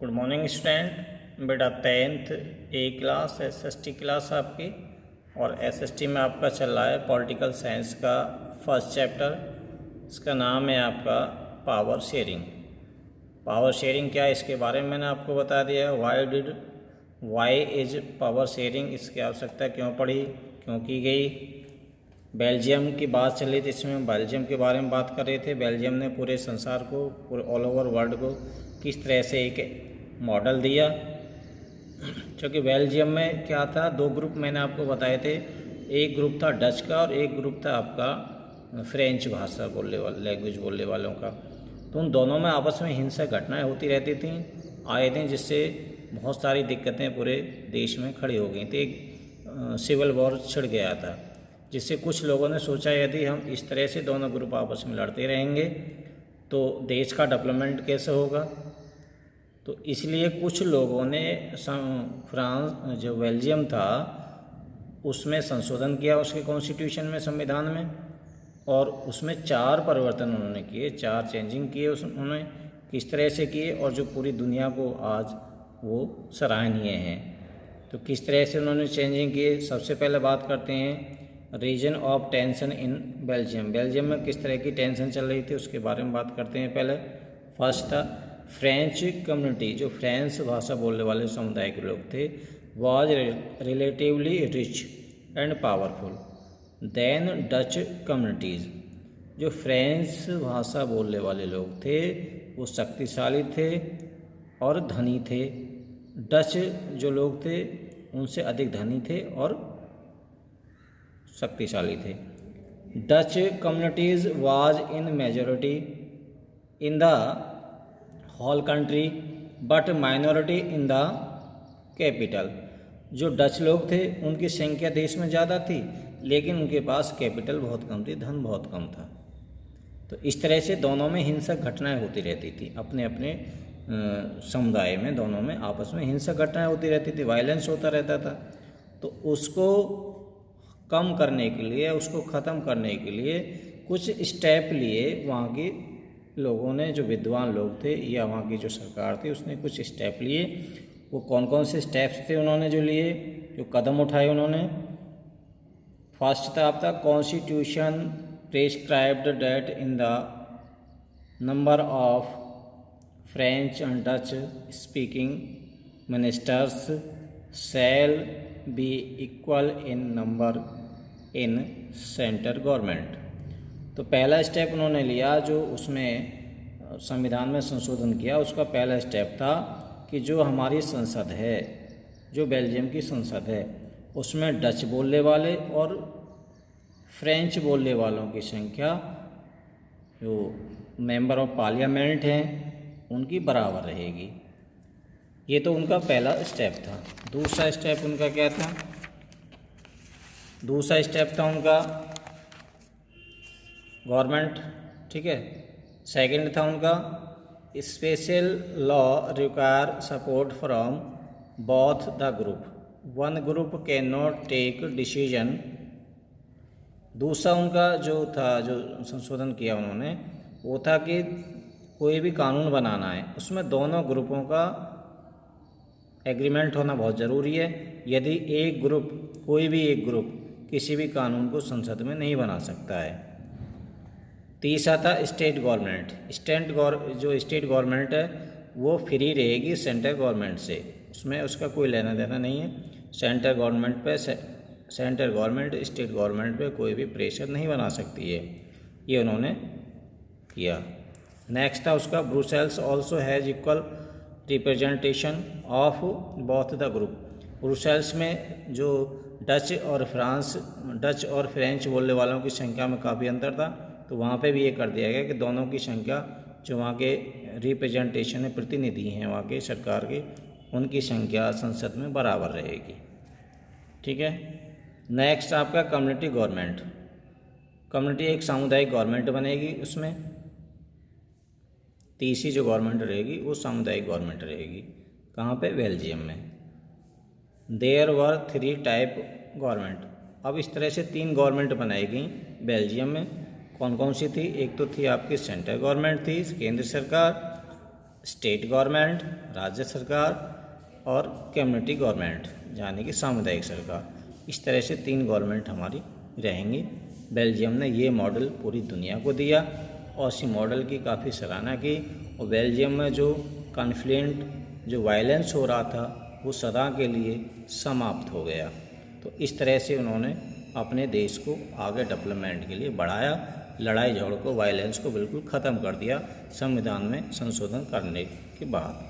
Good morning student. बेटा 10th ए class SST class आपकी, और SST में आपका चल रहा है पॉलिटिकल साइंस का फर्स्ट चैप्टर। इसका नाम है आपका पावर शेयरिंग। पावर शेयरिंग क्या है इसके बारे में मैंने आपको बता दिया है। वाई इज पावर शेयरिंग, इसकी आवश्यकता क्यों पड़ी, क्यों की गई। बेल्जियम की बात चल रही थी, इसमें बेल्जियम के बारे में बात कर रहे थे। बेल्जियम ने पूरे संसार को, पूरे ऑल ओवर वर्ल्ड को किस तरह से एक मॉडल दिया। क्योंकि बेल्जियम में क्या था, दो ग्रुप मैंने आपको बताए थे। एक ग्रुप था डच का और एक ग्रुप था आपका फ्रेंच भाषा बोलने वाले, लैंग्वेज बोलने वालों का। तो उन दोनों में आपस में हिंसक घटनाएं होती रहती थी, आए दिन, जिससे बहुत सारी दिक्कतें पूरे देश में खड़ी हो गई थी। एक सिविल वॉर छिड़ गया था, जिससे कुछ लोगों ने सोचा यदि हम इस तरह से दोनों ग्रुप आपस में लड़ते रहेंगे तो देश का डेवलपमेंट कैसे होगा। तो इसलिए कुछ लोगों ने फ्रांस, जो बेल्जियम था, उसमें संशोधन किया उसके कॉन्स्टिट्यूशन में, संविधान में, और उसमें 4 परिवर्तन उन्होंने किए, 4 चेंजिंग किए उन्होंने। किस तरह से किए, और जो पूरी दुनिया को आज वो सराहनीय हैं। तो किस तरह से उन्होंने चेंजिंग किए, सबसे पहले बात करते हैं reason of tension in Belgium. Belgium में किस तरह की टेंशन चल रही थी उसके बारे में बात करते हैं पहले। फर्स्ट था फ्रेंच कम्युनिटी, जो फ्रेंच भाषा बोलने वाले समुदाय के लोग थे, was relatively rich and powerful than Dutch communities. जो फ्रेंच भाषा बोलने वाले लोग थे वो शक्तिशाली थे और धनी थे। डच जो लोग थे उनसे अधिक धनी थे और शक्तिशाली थे। Dutch communities was in majority in the whole country but minority in the capital. जो डच लोग थे उनकी संख्या देश में ज़्यादा थी, लेकिन उनके पास कैपिटल बहुत कम थी, धन बहुत कम था। तो इस तरह से दोनों में हिंसक घटनाएं होती रहती थी, अपने अपने समुदाय में दोनों में आपस में हिंसक घटनाएं होती रहती थी, वायलेंस होता रहता था। तो उसको कम करने के लिए, उसको ख़त्म करने के लिए कुछ स्टेप लिए वहाँ के लोगों ने, जो विद्वान लोग थे या वहाँ की जो सरकार थी, उसने कुछ स्टेप लिए। वो कौन कौन से स्टेप्स थे उन्होंने जो लिए, जो कदम उठाए उन्होंने। फर्स्ट था आपका constitution prescribed that in the number of French and Dutch speaking ministers shall be equal in number in centre government. तो पहला स्टेप उन्होंने लिया, जो उसमें संविधान में संशोधन किया, उसका पहला स्टेप था कि जो हमारी संसद है, जो बेल्जियम की संसद है, उसमें डच बोलने वाले और फ्रेंच बोलने वालों की संख्या, जो मेंबर ऑफ पार्लियामेंट हैं, उनकी बराबर रहेगी। ये तो उनका पहला स्टेप था। दूसरा स्टेप उनका क्या था? दूसरा स्टेप था उनका गवर्नमेंट, ठीक है। सेकंड था उनका special law require support from both the group, one group can not take decision. दूसरा उनका जो था, जो संशोधन किया उन्होंने, वो था कि कोई भी कानून बनाना है उसमें दोनों ग्रुपों का एग्रीमेंट होना बहुत ज़रूरी है। यदि एक ग्रुप, कोई भी एक ग्रुप किसी भी कानून को संसद में नहीं बना सकता है। तीसरा था स्टेट गवर्नमेंट। जो स्टेट गवर्नमेंट है वो फ्री रहेगी सेंट्रल गवर्नमेंट से, उसमें उसका कोई लेना देना नहीं है। सेंट्रल गवर्नमेंट स्टेट गवर्नमेंट पे कोई भी प्रेशर नहीं बना सकती है। ये उन्होंने किया। नेक्स्ट था उसका Brussels also has equal representation of both the group. Brussels में जो डच और फ्रेंच बोलने वालों की संख्या में काफ़ी अंतर था, तो वहाँ पे भी ये कर दिया गया कि दोनों की संख्या, जो वहाँ के रिप्रेजेंटेशन है, प्रतिनिधि हैं वहाँ के सरकार के, उनकी संख्या संसद में बराबर रहेगी, ठीक है। नेक्स्ट आपका कम्युनिटी गवर्नमेंट। कम्युनिटी एक सामुदायिक गवर्नमेंट बनेगी उसमें। तीसरी जो गवर्नमेंट रहेगी वो सामुदायिक गवर्नमेंट रहेगी। कहाँ पे? बेल्जियम में। There were 3 type government. अब इस तरह से 3 गवर्नमेंट बनाई गई बेल्जियम में। कौन कौन सी थी? एक तो थी आपकी सेंट्रल गवर्नमेंट थी, केंद्र सरकार। स्टेट गवर्नमेंट, राज्य सरकार और कम्युनिटी गवर्नमेंट यानी कि सामुदायिक सरकार। इस तरह से 3 गवर्नमेंट हमारी रहेंगी। बेल्जियम ने ये मॉडल पूरी दुनिया को दिया और इसी मॉडल की काफ़ी सराहना की और बेल्जियम में जो कॉन्फ्लिक्ट, जो वायलेंस हो रहा था वो सदा के लिए समाप्त हो गया। तो इस तरह से उन्होंने अपने देश को आगे डेवलपमेंट के लिए बढ़ाया, लड़ाई झगड़ों को, वायलेंस को बिल्कुल ख़त्म कर दिया संविधान में संशोधन करने के बाद।